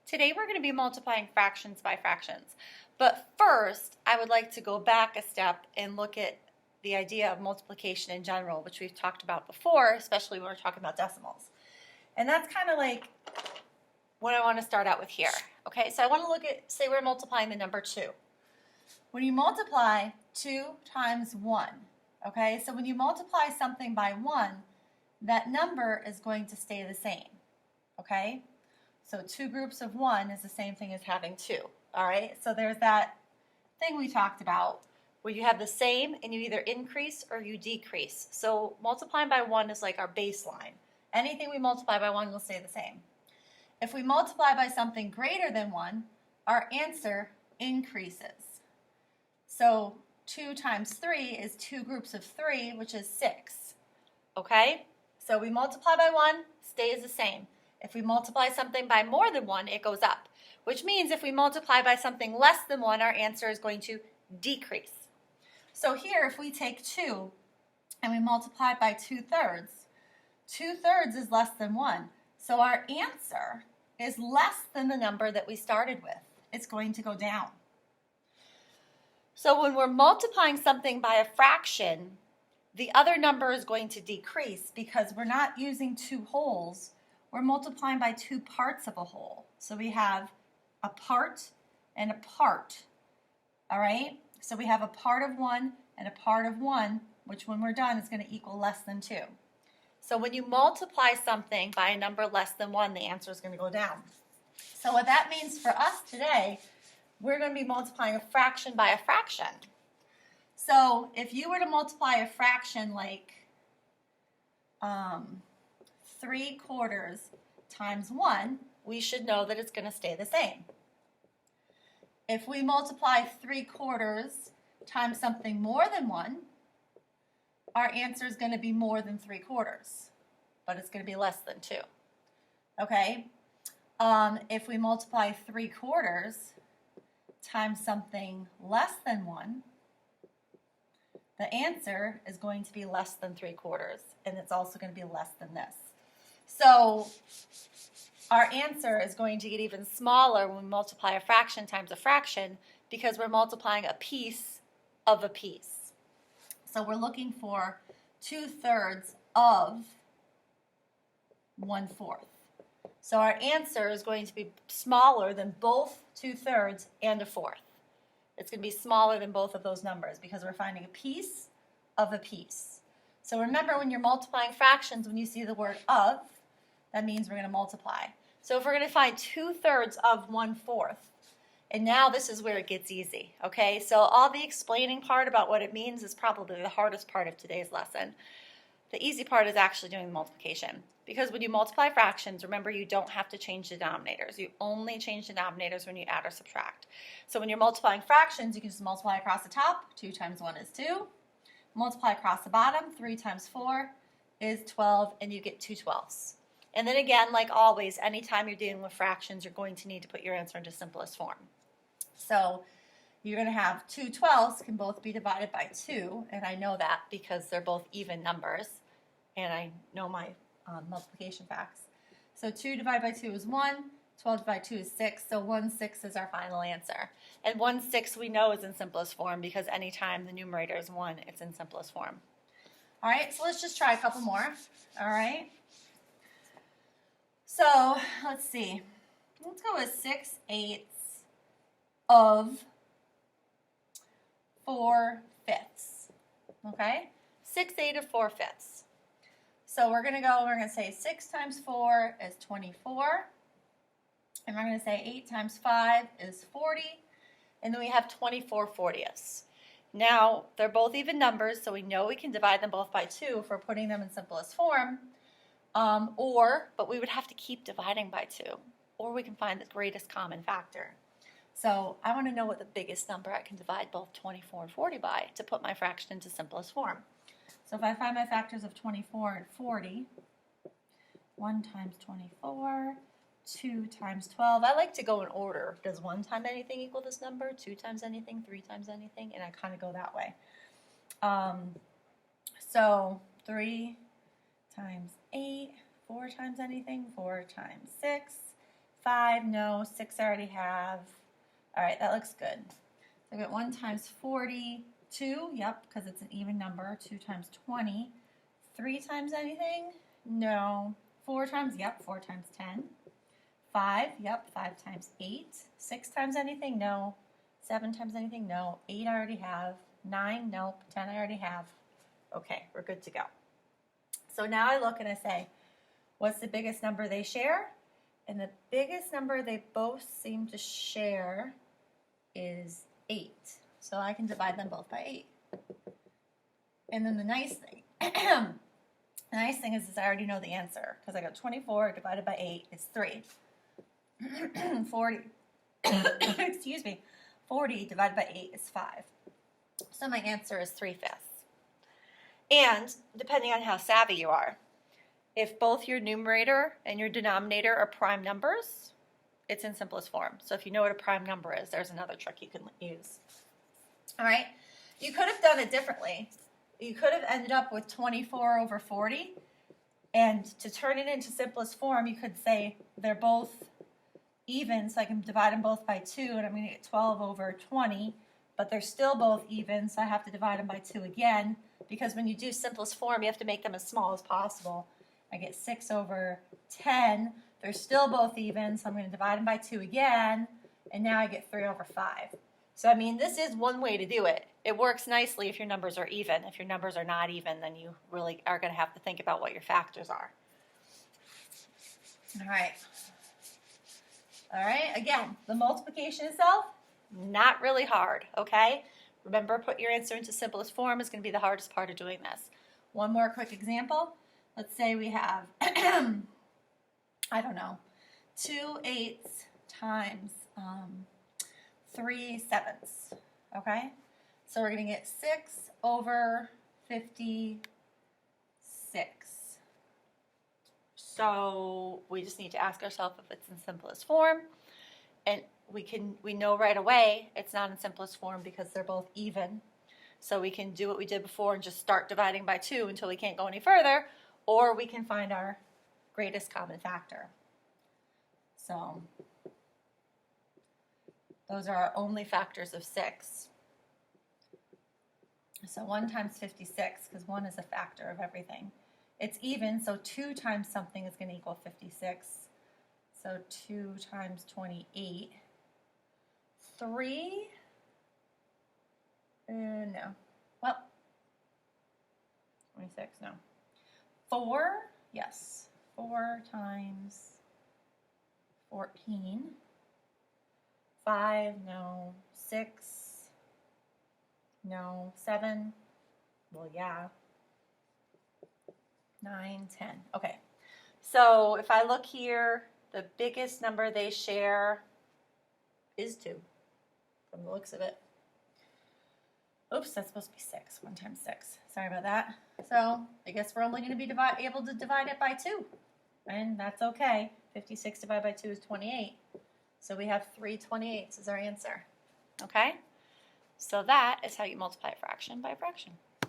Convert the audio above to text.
Today we're going to be multiplying fractions by fractions. But first, I would like to go back a step and look at the idea of multiplication in general, which we've talked about before, especially when we're talking about decimals. And that's kind of like what I want to start out with here. Okay, so I want to look at, say we're multiplying the number 2. When you multiply 2 times 1, okay, so when you multiply something by 1, that number is going to stay the same, okay? So 2 groups of 1 is the same thing as having 2, all right? So there's that thing we talked about where you have the same and you either increase or you decrease. So multiplying by 1 is like our baseline. Anything we multiply by 1 will stay the same. If we multiply by something greater than 1, our answer increases. So 2 times 3 is 2 groups of 3, which is 6, okay? So we multiply by 1, stays the same. If we multiply something by more than 1, it goes up, which means if we multiply by something less than 1, our answer is going to decrease. So here, if we take 2 and we multiply by 2/3, 2/3 is less than 1. So our answer is less than the number that we started with. It's going to go down. So when we're multiplying something by a fraction, the other number is going to decrease because we're not using 2 wholes. We're multiplying by 2 parts of a whole. So we have a part and a part, all right? So we have a part of 1 and a part of 1, which when we're done is going to equal less than 2. So when you multiply something by a number less than 1, the answer is going to go down. So what that means for us today, we're going to be multiplying a fraction by a fraction. So if you were to multiply a fraction like 3/4 times 1, we should know that it's going to stay the same. If we multiply 3/4 times something more than 1, our answer is going to be more than 3/4, but it's going to be less than 2. Okay? If we multiply 3/4 times something less than 1, the answer is going to be less than 3/4, and it's also going to be less than this. So our answer is going to get even smaller when we multiply a fraction times a fraction because we're multiplying a piece of a piece. So we're looking for 2/3 of 1/4. So our answer is going to be smaller than both 2/3 and a fourth. It's going to be smaller than both of those numbers because we're finding a piece of a piece. So remember, when you're multiplying fractions, when you see the word of, that means we're going to multiply. So if we're going to find 2/3 of 1/4, and now this is where it gets easy, okay? So all the explaining part about what it means is probably the hardest part of today's lesson. The easy part is actually doing the multiplication. Because when you multiply fractions, remember, you don't have to change denominators. You only change denominators when you add or subtract. So when you're multiplying fractions, you can just multiply across the top. 2 times 1 is 2. Multiply across the bottom. 3 times 4 is 12, and you get 2/12. And then again, like always, anytime you're dealing with fractions, you're going to need to put your answer into simplest form. So you're going to have 2/12 can both be divided by 2, and I know that because they're both even numbers, and I know my multiplication facts. So 2 divided by 2 is 1, 12 divided by 2 is 6, so 1/6 is our final answer. And 1/6 we know is in simplest form because anytime the numerator is 1, it's in simplest form. All right, so let's just try a couple more, all right? So let's see. Let's go with 6/8 of 4/5. Okay? 6/8 of 4/5. So we're going to say 6 times 4 is 24. And we're going to say 8 times 5 is 40. And then we have 24/40. Now, they're both even numbers, so we know we can divide them both by 2 if we're putting them in simplest form. But we would have to keep dividing by 2. Or we can find the greatest common factor. So I want to know what the biggest number I can divide both 24 and 40 by to put my fraction into simplest form. So if I find my factors of 24 and 40, 1 times 24, 2 times 12. I like to go in order. Does 1 times anything equal this number? 2 times anything? 3 times anything? And I kind of go that way. So 3 times 8, 4 times anything, 4 times 6, 5, no. 6 I already have. All right, that looks good. So I got 1 times 40, 2, yep, because it's an even number. 2 times 20. 3 times anything? No. 4 times, yep, 4 times 10. 5, yep, 5 times 8. 6 times anything? No. 7 times anything? No. 8 I already have. 9, nope. 10 I already have. Okay, we're good to go. So now I look and I say, what's the biggest number they share? And the biggest number they both seem to share is 8. So I can divide them both by 8. And then the nice thing, the nice thing is I already know the answer because I got 24 divided by 8 is 3. 40, excuse me, 40 divided by 8 is 5. So my answer is 3/5. And depending on how savvy you are, if both your numerator and your denominator are prime numbers, it's in simplest form. So if you know what a prime number is, there's another trick you can use. All right, you could have done it differently. You could have ended up with 24 over 40, and to turn it into simplest form, you could say they're both even, so I can divide them both by 2, and I'm going to get 12 over 20, but they're still both even, so I have to divide them by 2 again, because when you do simplest form, you have to make them as small as possible. I get 6 over 10. They're still both even, so I'm going to divide them by 2 again, and now I get 3 over 5. So, I mean, this is one way to do it. It works nicely if your numbers are even. If your numbers are not even, then you really are going to have to think about what your factors are. All right. All right, again, the multiplication itself, not really hard, okay? Remember, put your answer into simplest form is going to be the hardest part of doing this. One more quick example. Let's say we have, I don't know, 2 eighths times 3 sevenths, okay? So we're going to get 6 over 56. So we just need to ask ourselves if it's in simplest form, and we know right away it's not in simplest form because they're both even. So we can do what we did before and just start dividing by 2 until we can't go any further, or we can find our greatest common factor. So those are our only factors of 6. So 1 times 56, because 1 is a factor of everything. It's even, so 2 times something is going to equal 56. So 2 times 28. 3, no. Well, 26, no. 4, yes. 4 times 14. 5, no. 6, no. 7, well, yeah. 9, 10. Okay, so if I look here, the biggest number they share is 2, from the looks of it. Oops, that's supposed to be 6. 1 times 6. Sorry about that. So I guess we're only going to be able to divide it by 2, and that's okay. 56 divided by 2 is 28. So we have 3 28s as our answer. Okay, so that is how you multiply a fraction by a fraction.